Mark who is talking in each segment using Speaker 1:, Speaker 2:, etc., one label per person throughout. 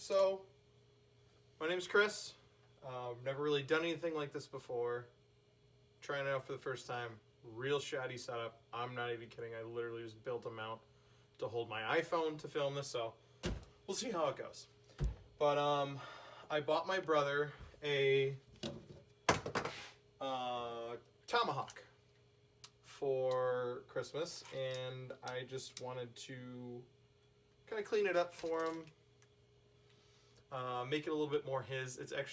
Speaker 1: So, my name's Chris. Never really done anything like this before. Trying it out for the first time. Real shoddy setup. I'm not even kidding. I literally just built a mount to hold my iPhone to film this, so we'll see how it goes. But I bought my brother a tomahawk for Christmas, and I just wanted to kind of clean it up for him. Make it a little bit more his. It's a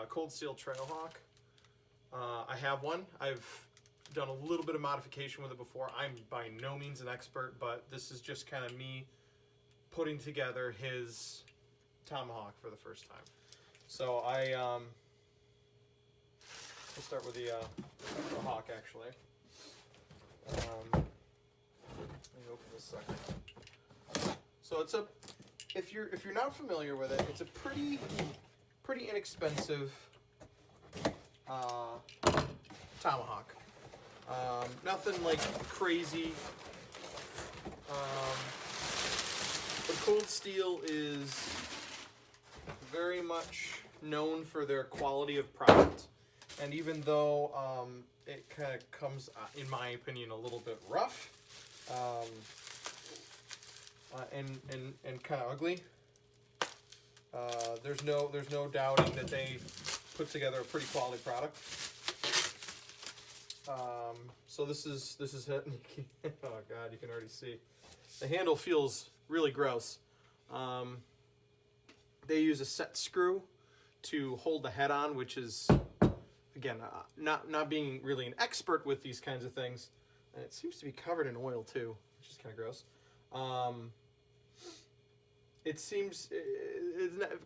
Speaker 1: Cold Steel Trailhawk. I have one. I've done a little bit of modification with it before. I'm by no means an expert, but this is just kind of me putting together his tomahawk for the first time. So we'll start with the hawk actually. Let me open this sucker. So if you're not familiar with it, it's a pretty inexpensive tomahawk. Nothing like crazy. But Cold Steel is very much known for their quality of product, and even though it kind of comes, in my opinion, a little bit rough and kind of ugly, there's no doubting that they put together a pretty quality product. So this is it. Oh God, you can already see the handle feels really gross. They use a set screw to hold the head on, which is, again, not being really an expert with these kinds of things. And it seems to be covered in oil too, which is kind of gross. It's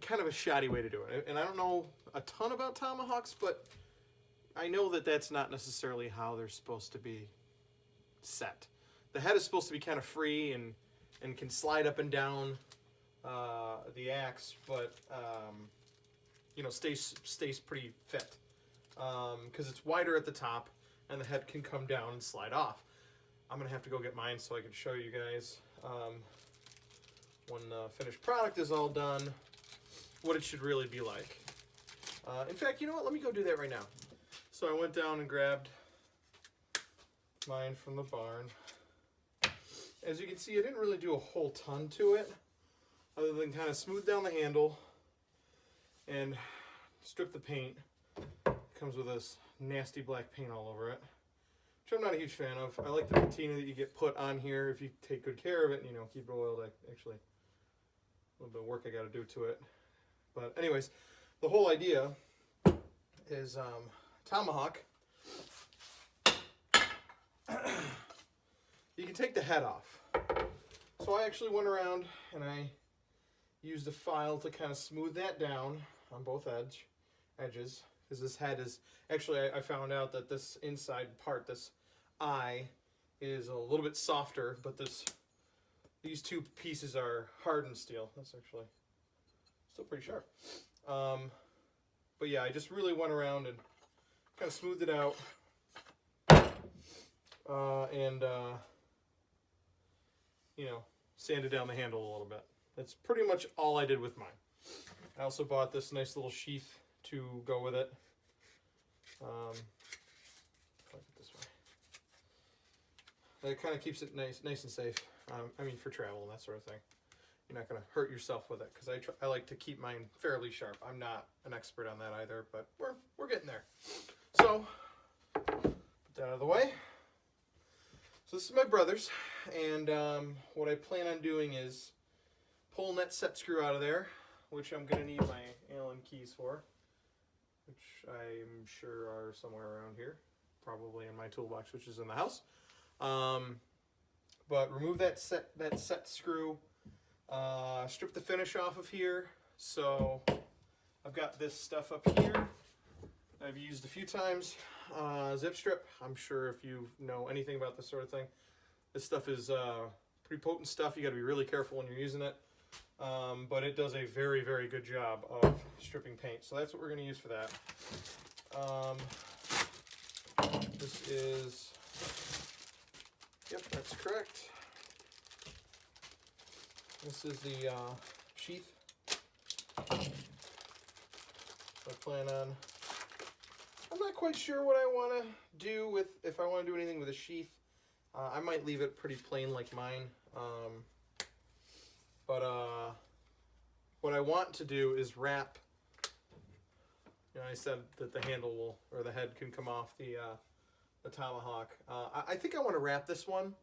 Speaker 1: kind of a shoddy way to do it. And I don't know a ton about tomahawks, but I know that that's not necessarily how they're supposed to be set. The head is supposed to be kind of free and can slide up and down the axe, but stays pretty fit because it's wider at the top and the head can come down and slide off. I'm gonna have to go get mine so I can show you guys when the finished product is all done what it should really be like. In fact, you know what? Let me go do that right now. So I went down and grabbed mine from the barn. As you can see, I didn't really do a whole ton to it, other than kind of smooth down the handle and strip the paint. It comes with this nasty black paint all over it, which I'm not a huge fan of. I like the patina that you get put on here if you take good care of it and, keep it oiled. Actually, a little bit of work I got to do to it. But anyways, the whole idea is tomahawk. You can take the head off. So I actually went around and I used a file to kind of smooth that down on both edges, because this head is actually, I found out that this inside part, this eye, is a little bit softer, but these two pieces are hardened steel. That's actually still pretty sharp. But yeah, I just really went around and kind of smoothed it out and sanded down the handle a little bit. That's pretty much all I did with mine. I also bought this nice little sheath to go with it. This way. It kind of keeps it nice and safe. For travel and that sort of thing. You're not going to hurt yourself with it, because I like to keep mine fairly sharp. I'm not an expert on that either, but we're getting there. So put that out of the way. So this is my brother's, and what I plan on doing is pulling that set screw out of there, which I'm going to need my Allen keys for, which I'm sure are somewhere around here, probably in my toolbox, which is in the house. But remove that set screw, strip the finish off of here. So I've got this stuff up here I've used a few times. Zip strip. I'm sure if you know anything about this sort of thing, this stuff is pretty potent stuff. You got to be really careful when you're using it, but it does a very, very good job of stripping paint. So that's what we're going to use for that. This is, yep, that's correct. This is the sheath I plan on, I'm not quite sure what I want to do with, if I want to do anything with a sheath. I might leave it pretty plain like mine. But what I want to do is wrap, you know, I said that the handle will, or the head can come off the Tomahawk. I think I want to wrap this one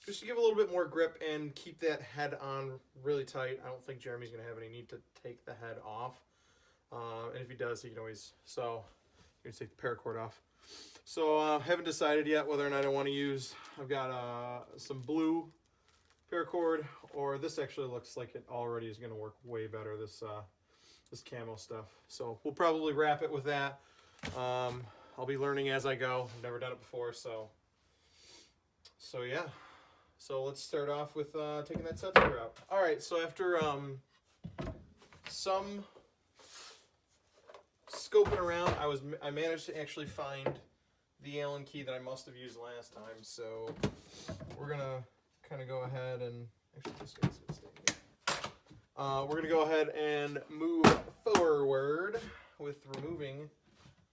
Speaker 1: just to give a little bit more grip and keep that head on really tight. I don't think Jeremy's going to have any need to take the head off. And if he does, he can always, so you're going to take the paracord off. So haven't decided yet whether or not I want to use, I've got some blue paracord, or this actually looks like it already is going to work way better, this this camo stuff. So we'll probably wrap it with that. I'll be learning as I go. I've never done it before, so yeah. So let's start off with taking that set screw out. All right, so after some scoping around, I managed to actually find the Allen key that I must have used last time. So we're gonna kind of go ahead and actually this guy's gonna stay here. We're gonna go ahead and move forward with removing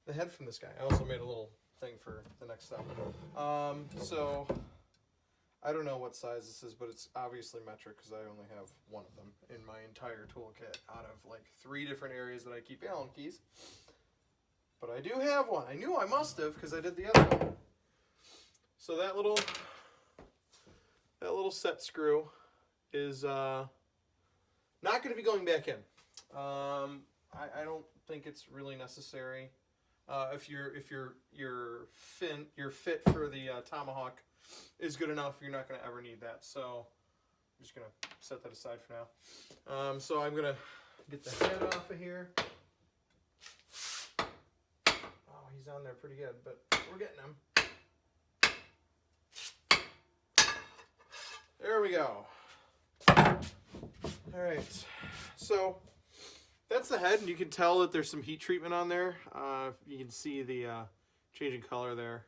Speaker 1: the head from this guy. I also made a little thing for the next step. So I don't know what size this is, but it's obviously metric because I only have one of them in my entire toolkit out of like 3 different areas that I keep Allen keys. But I do have one. I knew I must have because I did the other one. So that little set screw is not going to be going back in. I don't think it's really necessary. If your fit for the Tomahawk is good enough, you're not going to ever need that. So I'm just going to set that aside for now. So I'm going to get the head off of here. Oh, he's on there pretty good, but we're getting him. There we go. All right. So that's the head, and you can tell that there's some heat treatment on there. You can see the changing color there,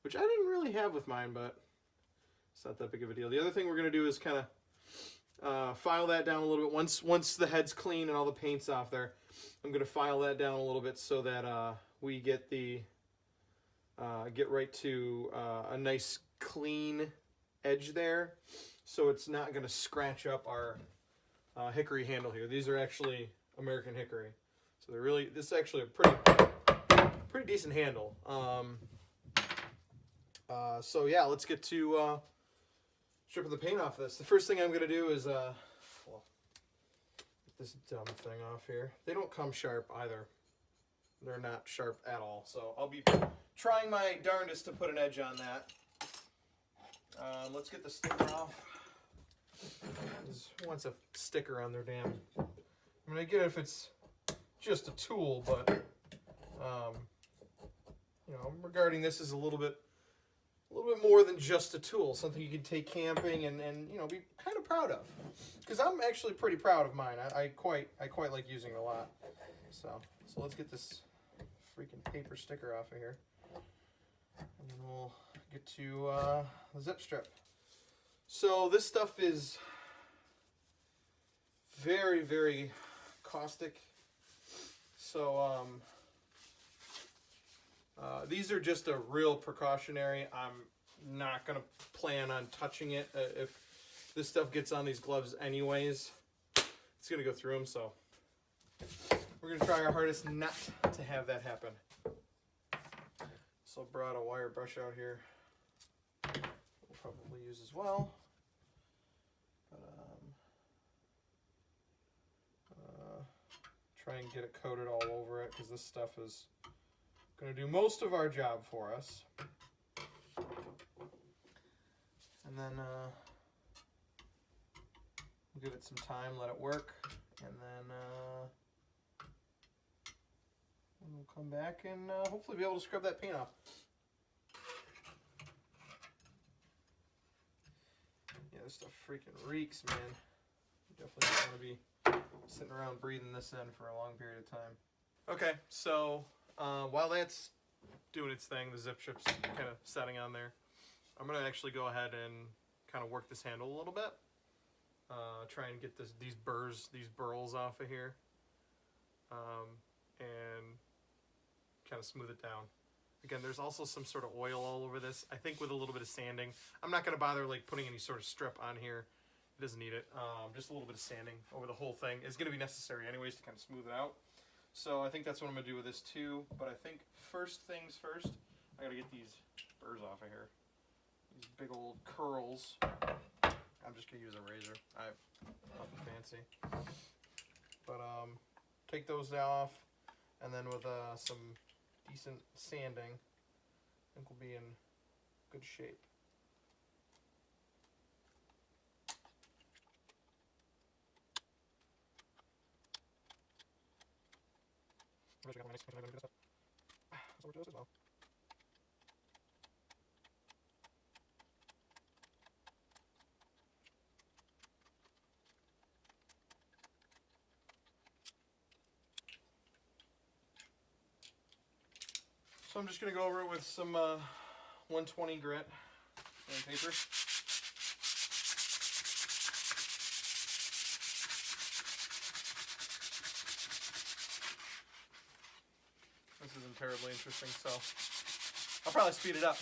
Speaker 1: which I didn't really have with mine, but it's not that big of a deal. The other thing we're going to do is kind of file that down a little bit. Once the head's clean and all the paint's off there, I'm going to file that down a little bit so that we get right to a nice clean edge there, so it's not going to scratch up our hickory handle here. These are actually American hickory, so they're really, this is actually a pretty decent handle. So yeah, let's get to stripping the paint off this. The first thing I'm going to do is well, get this dumb thing off here. They don't come sharp either. They're not sharp at all. So I'll be trying my darndest to put an edge on that. Let's get the sticker off. Who wants a sticker on their damn? I mean, I get it if it's just a tool, but you know, I'm regarding this as a little bit more than just a tool. Something you can take camping and you know, be kind of proud of. Because I'm actually pretty proud of mine. I quite like using it a lot. So let's get this freaking paper sticker off of here, and then we'll get to the zip strip. So this stuff is very, very caustic. So these are just a real precautionary. I'm not going to plan on touching it. If this stuff gets on these gloves anyways, it's going to go through them. So we're going to try our hardest not to have that happen. So I brought a wire brush out here. We'll probably use as well. But, try and get it coated all over it, because this stuff is going to do most of our job for us. And then we'll give it some time, let it work, and then we'll come back and hopefully be able to scrub that paint off. Yeah, this stuff freaking reeks, man. You definitely don't want to be sitting around breathing this in for a long period of time. Okay, so while that's doing its thing, the zip strip's kind of setting on there, I'm going to actually go ahead and kind of work this handle a little bit. Try and get these burrs, these burls off of here. and kind of smooth it down. Again, there's also some sort of oil all over this. I think with a little bit of sanding. I'm not going to bother like putting any sort of strip on here. It doesn't need it. Just a little bit of sanding over the whole thing is going to be necessary anyways to kind of smooth it out. So I think that's what I'm going to do with this too. But I think first things first, I got to get these burrs off of here. These big old curls. I'm just going to use a razor. I'm nothing fancy. But take those off, and then with some decent sanding, I think we'll be in good shape. So I'm just going to go over it with some 120 grit sandpaper. This isn't terribly interesting, so I'll probably speed it up.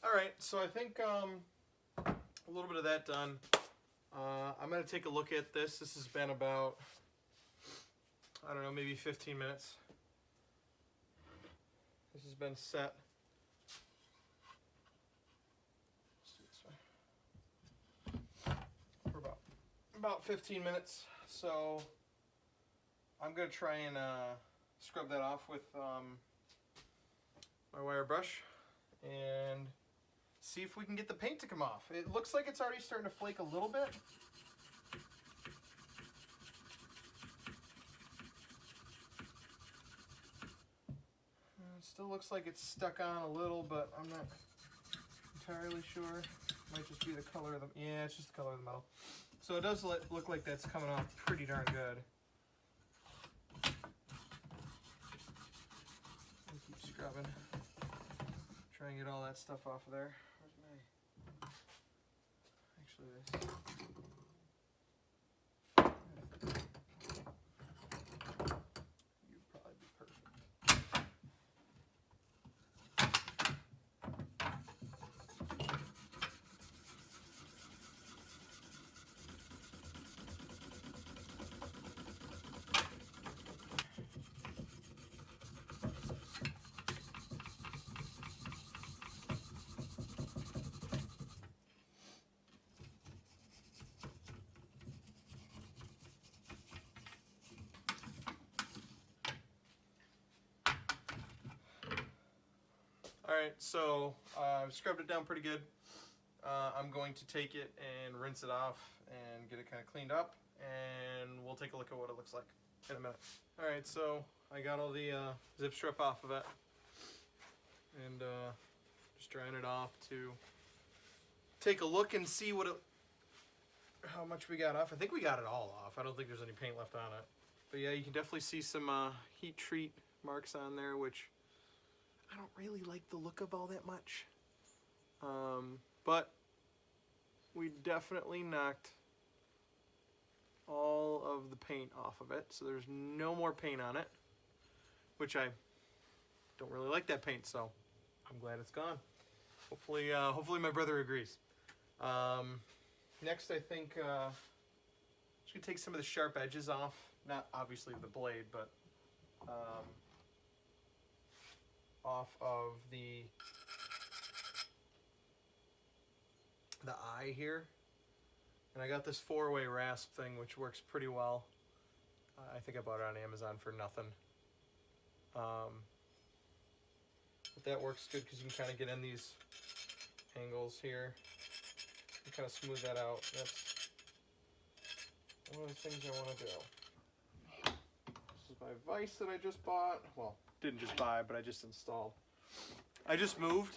Speaker 1: Alright, so I think a little bit of that done. I'm going to take a look at this. This has been about, I don't know, maybe 15 minutes. This has been set. Let's do this way. For about 15 minutes. So I'm going to try and scrub that off with my wire brush and see if we can get the paint to come off. It looks like it's already starting to flake a little bit. It still looks like it's stuck on a little, but I'm not entirely sure. Might just be the color of the, yeah, it's just the color of the metal. So it does look like that's coming off pretty darn good. I'll keep scrubbing. Try and get all that stuff off of there. Where's my, actually this. You'd probably be perfect. Alright, so I've scrubbed it down pretty good. I'm going to take it and rinse it off and get it kind of cleaned up, and we'll take a look at what it looks like in a minute. Alright, so I got all the zip strip off of it, and just drying it off to take a look and see what how much we got off. I think we got it all off. I don't think there's any paint left on it. But yeah, you can definitely see some heat treat marks on there, which I don't really like the look of all that much. But we definitely knocked all of the paint off of it, so there's no more paint on it, which I don't really like that paint, so I'm glad it's gone. Hopefully, hopefully my brother agrees. Next, I think just gonna take some of the sharp edges off. Not obviously the blade, but off of the eye here. And I got this 4-way rasp thing, which works pretty well. I think I bought it on Amazon for nothing. But that works good because you can kind of get in these angles here and kind of smooth that out. That's one of the things I want to do. This is my vise that I just bought. Well, didn't just buy, but I just installed. I just moved,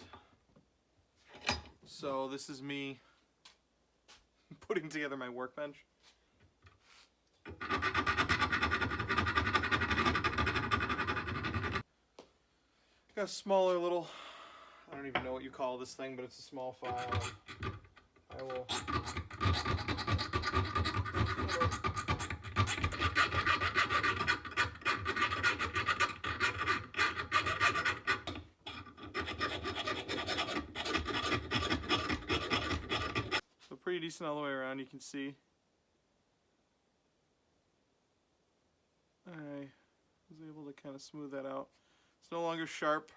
Speaker 1: so this is me putting together my workbench. got a smaller little, I don't even know what you call this thing, but it's a small file. I will. So pretty decent all the way around, you can see. I was able to kind of smooth that out. It's no longer sharp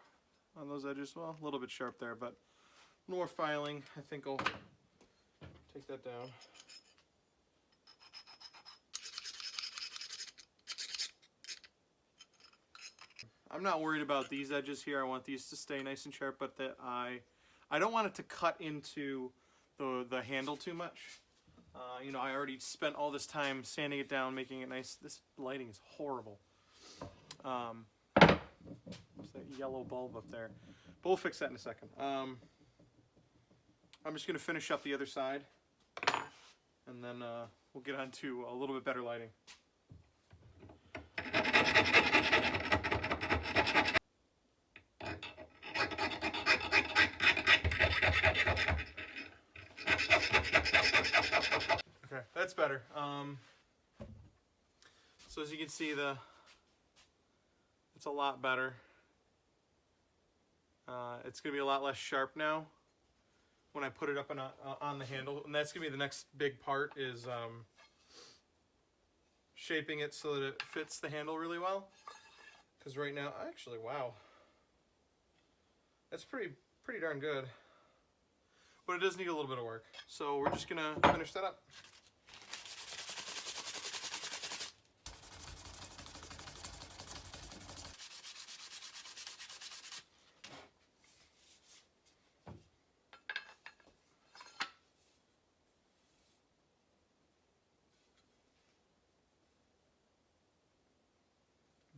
Speaker 1: on those edges. Well, a little bit sharp there, but more filing. I think I'll take that down. I'm not worried about these edges here. I want these to stay nice and sharp, but that I don't want it to cut into the handle too much. You know, I already spent all this time sanding it down, making it nice. This lighting is horrible. There's that yellow bulb up there. But we'll fix that in a second. I'm just going to finish up the other side, and then we'll get on to a little bit better lighting. Okay, that's better. So as you can see, it's a lot better. It's going to be a lot less sharp now when I put it up on the handle, and that's going to be the next big part, is shaping it so that it fits the handle really well. Because right now, actually, wow, that's pretty darn good. But it does need a little bit of work. So we're just going to finish that up.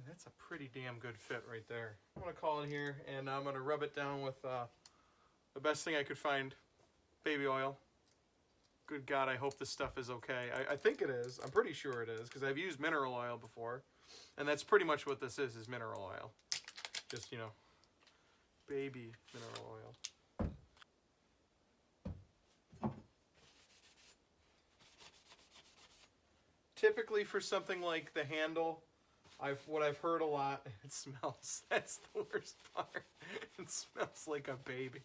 Speaker 1: That's a pretty damn good fit right there. I'm going to call it here, and I'm going to rub it down with the best thing I could find, baby oil. Good God, I hope this stuff is okay. I think it is. I'm pretty sure it is, because I've used mineral oil before, and that's pretty much what this is mineral oil. Just, you know, baby mineral oil. Typically for something like the handle, what I've heard a lot, it smells. That's the worst part. It smells like a baby.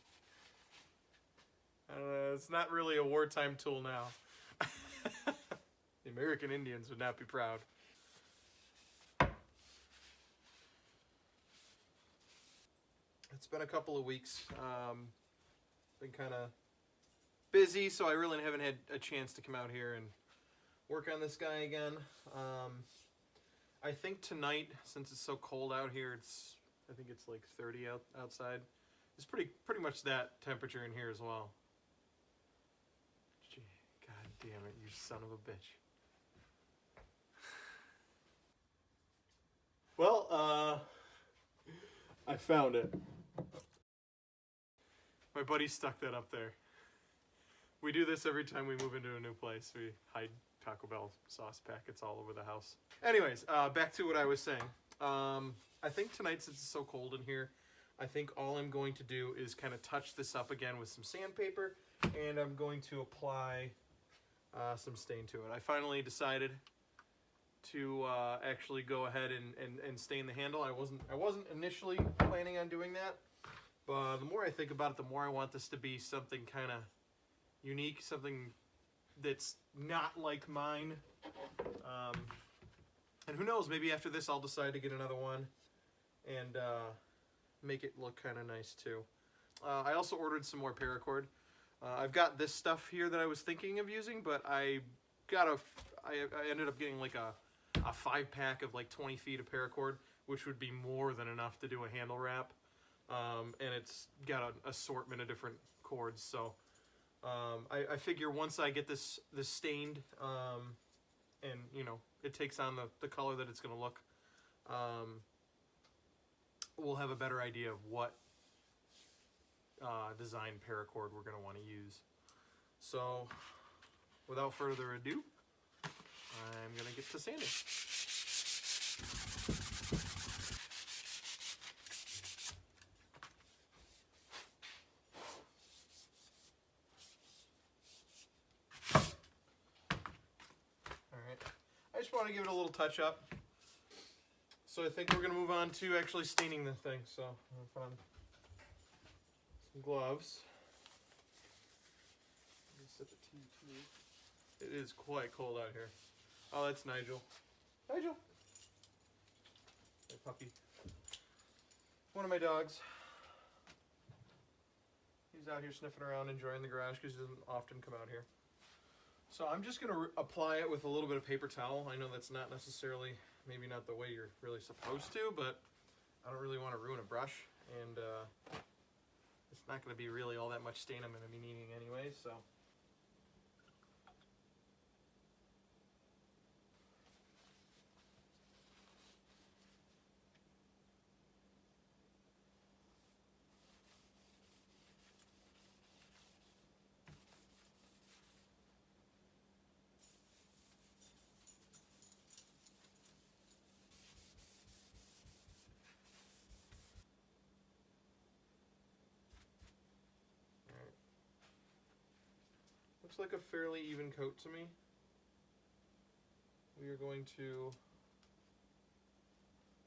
Speaker 1: It's not really a wartime tool now. The American Indians would not be proud. It's been a couple of weeks. Been kind of busy, so I really haven't had a chance to come out here and work on this guy again. I think tonight, since it's so cold out here, I think it's like 30 outside. It's pretty much that temperature in here as well. Gee, God damn it, you son of a bitch. Well, I found it. My buddy stuck that up there. We do this every time we move into a new place. We hide Taco Bell sauce packets all over the house. Anyways, back to what I was saying. I think tonight, since it's so cold in here, I think all I'm going to do is kind of touch this up again with some sandpaper, and I'm going to apply some stain to it. I finally decided to actually go ahead and stain the handle. I wasn't initially planning on doing that, but the more I think about it, the more I want this to be something kind of unique, something that's not like mine. And who knows, maybe after this I'll decide to get another one and make it look kind of nice too. I also ordered some more paracord. I've got this stuff here that I was thinking of using, but I ended up getting like a 5-pack of like 20 feet of paracord, which would be more than enough to do a handle wrap. And it's got an assortment of different cords, so I figure once I get this stained, and you know, it takes on the color that it's going to look, we'll have a better idea of what design paracord we're going to want to use. So without further ado, I'm going to get to sanding. want to give it a little touch up. So I think we're going to move on to actually staining the thing. So I'm going to put on some gloves. Let me set the TV. It is quite cold out here. Oh, that's Nigel. Nigel. Hey, puppy. One of my dogs. He's out here sniffing around, enjoying the garage because he doesn't often come out here. So I'm just going to apply it with a little bit of paper towel. I know that's not necessarily, maybe not the way you're really supposed to, but I don't really want to ruin a brush. And it's not going to be really all that much stain I'm going to be needing anyway, so. Looks like a fairly even coat to me. We are going to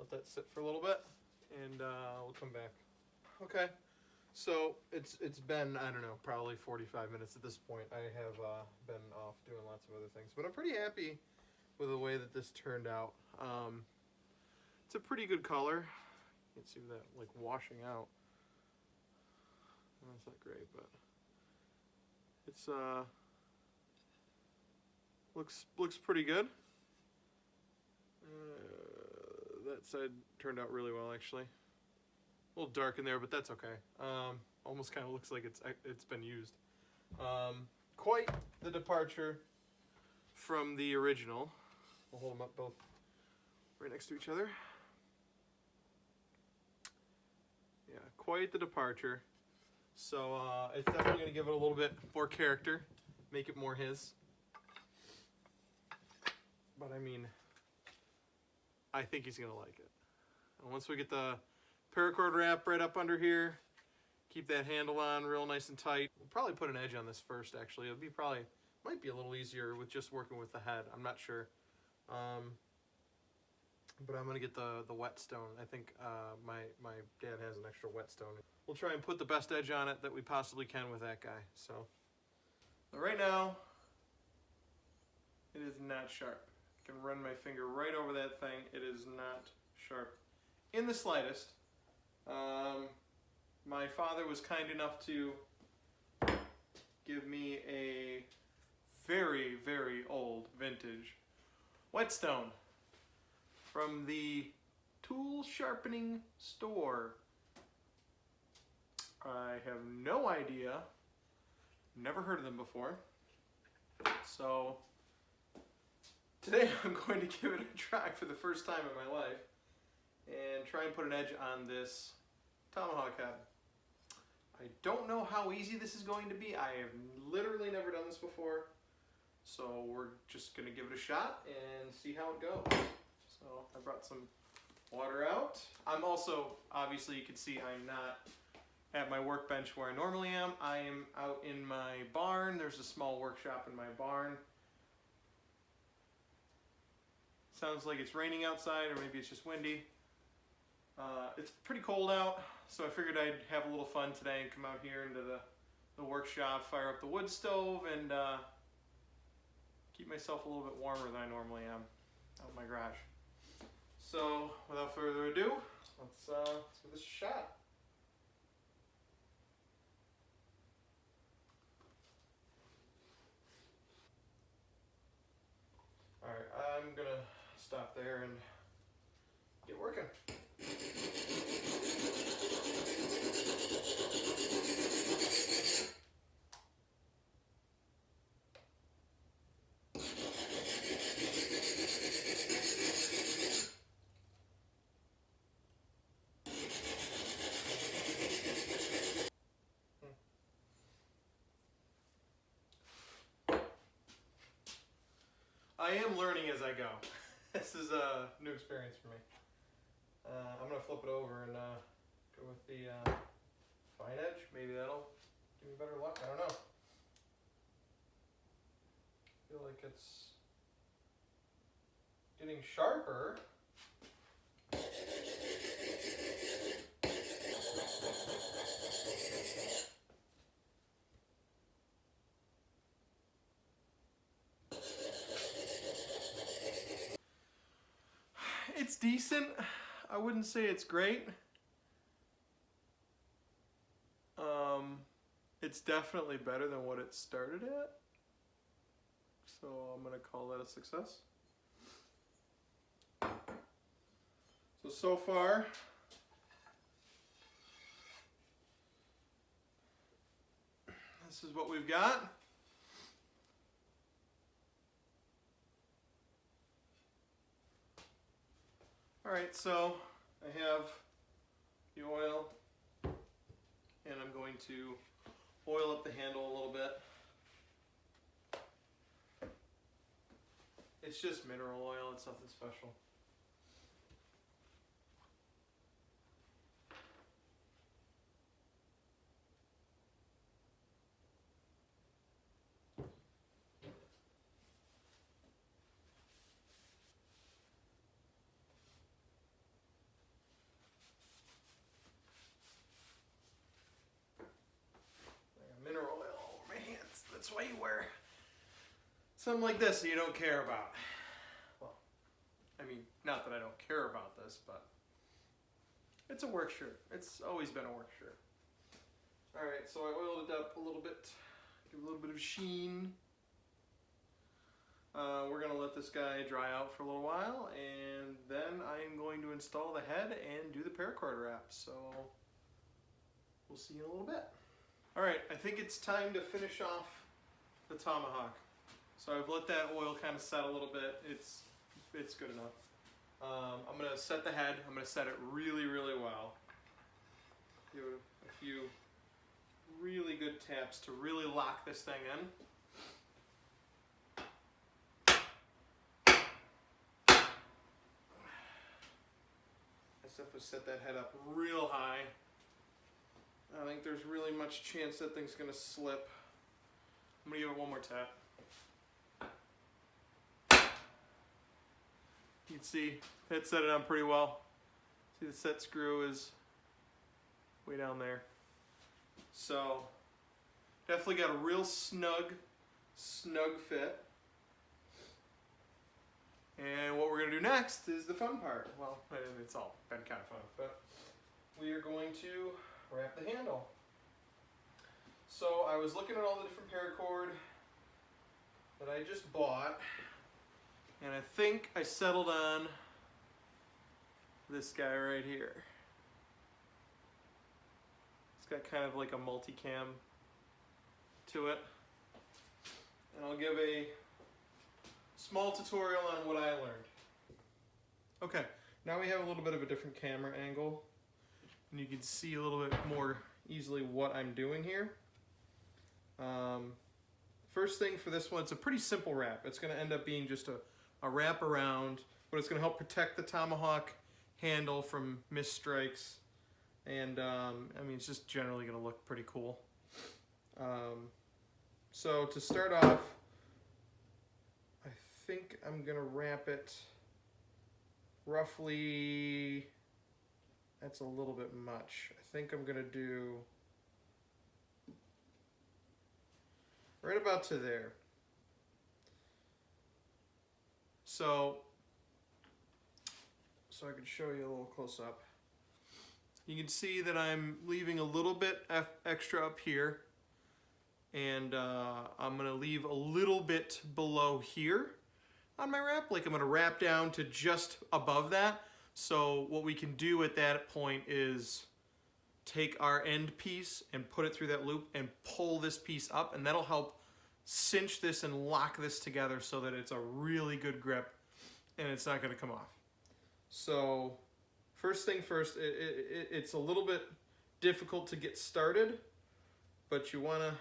Speaker 1: let that sit for a little bit, and we'll come back. Okay, so it's been, I don't know, probably 45 minutes at this point. I have been off doing lots of other things, but I'm pretty happy with the way that this turned out. It's a pretty good color. You can see that like washing out. That's not great, but it's looks pretty good. That side turned out really well, actually. A little dark in there, but that's okay. Almost kind of looks like it's been used. Quite the departure from the original. We'll hold them up both right next to each other. Yeah, quite the departure. So it's definitely going to give it a little bit more character, make it more his. But I mean, I think he's going to like it. And once we get the paracord wrap right up under here, keep that handle on real nice and tight. We'll probably put an edge on this first, actually. It'll be might be a little easier with just working with the head. I'm not sure. But I'm going to get the whetstone. I think my dad has an extra whetstone. We'll try and put the best edge on it that we possibly can with that guy. So right now, it is not sharp. I can run my finger right over that thing. It is not sharp in the slightest. My father was kind enough to give me a very, very old vintage whetstone from the tool sharpening store. I have no idea, never heard of them before. So today I'm going to give it a try for the first time in my life and try and put an edge on this tomahawk head. I don't know how easy this is going to be. I have literally never done this before. So we're just going to give it a shot and see how it goes. So I brought some water out. I'm also, obviously you can see I'm not at my workbench where I normally am. I am out in my barn. There's a small workshop in my barn. Sounds like it's raining outside, or maybe it's just windy. It's pretty cold out, so I figured I'd have a little fun today and come out here into the workshop, fire up the wood stove, and keep myself a little bit warmer than I normally am out in my garage. So without further ado, let's give this a shot. Alright, I'm gonna stop there and get working. I am learning as I go. This is a new experience for me. I'm going to flip it over and go with the fine edge. Maybe that'll give me better luck. I don't know. I feel like it's getting sharper. It's decent. I wouldn't say it's great. It's definitely better than what it started at. So I'm gonna call that a success. So far, this is what we've got. All right, so I have the oil, and I'm going to oil up the handle a little bit. It's just mineral oil, it's nothing special. Mineral oil all over my hands. That's why you wear something like this that you don't care about. Well, I mean, not that I don't care about this, but it's a work shirt. It's always been a work shirt. All right, so I oiled it up a little bit, give a little bit of sheen. We're gonna let this guy dry out for a little while, and then I'm going to install the head and do the paracord wrap. So we'll see you in a little bit. All right, I think it's time to finish off the tomahawk. So I've let that oil kind of set a little bit. It's good enough. I'm gonna set the head. I'm gonna set it really, really well. Give it a few really good taps to really lock this thing in. I just have to set that head up real high. I don't think there's really much chance that thing's gonna slip. I'm gonna give it one more tap. You can see it set it on pretty well. See the set screw is way down there. So definitely got a real snug fit. And what we're gonna do next is the fun part. Well, it's all been kind of fun, but we are going to wrap the handle. So I was looking at all the different paracord that I just bought, and I think I settled on this guy right here. It's got kind of like a multicam to it. And I'll give a small tutorial on what I learned. Okay, now we have a little bit of a different camera angle, and you can see a little bit more easily what I'm doing here. First thing for this one, it's a pretty simple wrap. It's going to end up being just a wrap around, but it's going to help protect the tomahawk handle from mist strikes, and I mean, it's just generally going to look pretty cool. So to start off, I think I'm going to wrap it roughly, that's a little bit much. I think I'm going to do right about to there. So I can show you a little close up. You can see that I'm leaving a little bit extra up here, and I'm gonna leave a little bit below here on my wrap. Like, I'm gonna wrap down to just above that. So what we can do at that point is take our end piece and put it through that loop and pull this piece up, and that'll help cinch this and lock this together so that it's a really good grip and it's not going to come off. So first thing first, it's a little bit difficult to get started, but you want to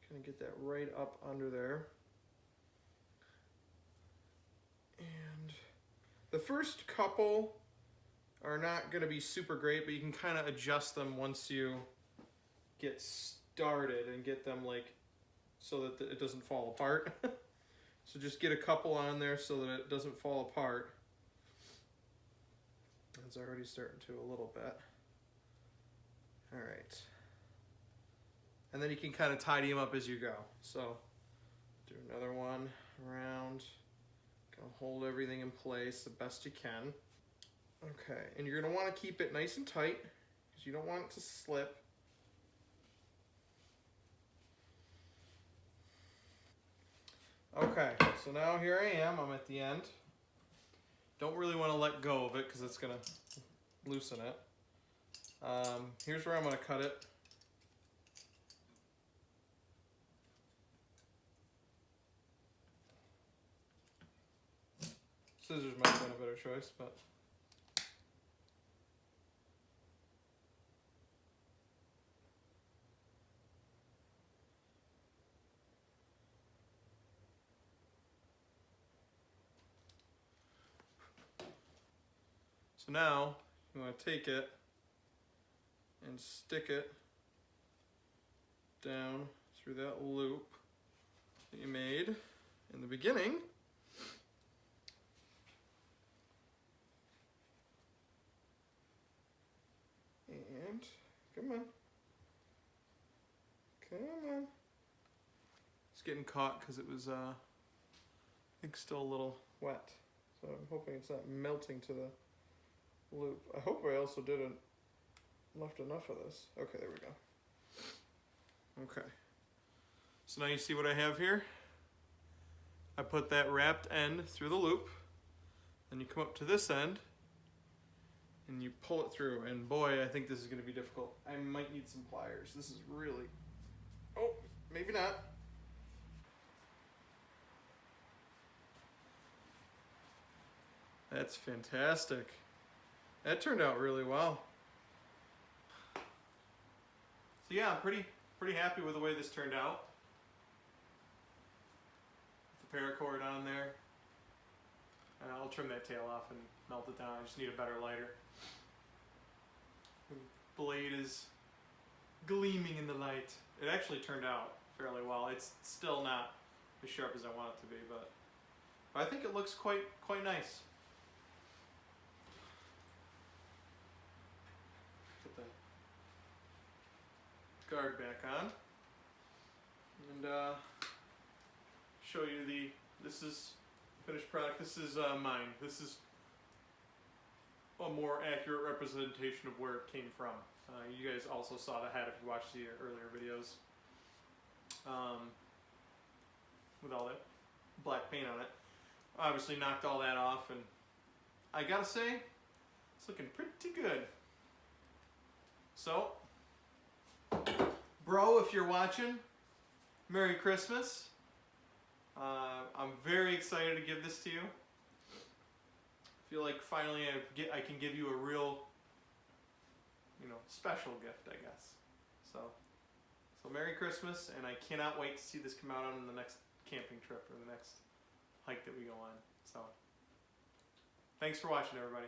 Speaker 1: kind of get that right up under there. And the first couple are not going to be super great, but you can kind of adjust them once you get started and get them like so that it doesn't fall apart. So just get a couple on there so that it doesn't fall apart. It's already starting to a little bit. All right. And then you can kind of tidy them up as you go. So do another one around. Gonna hold everything in place the best you can. Okay, and you're gonna want to keep it nice and tight because you don't want it to slip. Okay, so now here I am, I'm at the end. Don't really want to let go of it because it's gonna loosen it. Here's where I'm gonna cut it. Scissors might have been a better choice, but so now you want to take it and stick it down through that loop that you made in the beginning. And come on. Come on. It's getting caught because it was, I think, still a little wet. So I'm hoping it's not melting to the loop. I hope I also didn't left enough of this. Okay, there we go. Okay. So now you see what I have here? I put that wrapped end through the loop. Then you come up to this end and you pull it through. And boy, I think this is going to be difficult. I might need some pliers. This is really... Oh, maybe not. That's fantastic. That turned out really well. So yeah, I'm pretty happy with the way this turned out. With the paracord on there. And I'll trim that tail off and melt it down. I just need a better lighter. The blade is gleaming in the light. It actually turned out fairly well. It's still not as sharp as I want it to be, but I think it looks quite nice. Put the guard back on and show you this is finished product. This is mine. This is a more accurate representation of where it came from. You guys also saw the hat if you watched the earlier videos. With all that black paint on it. Obviously knocked all that off, and I gotta say, it's looking pretty good. So, bro, if you're watching, Merry Christmas. I'm very excited to give this to you. I feel like finally I can give you a real, special gift, I guess. So Merry Christmas, and I cannot wait to see this come out on the next camping trip or the next hike that we go on. So, thanks for watching, everybody.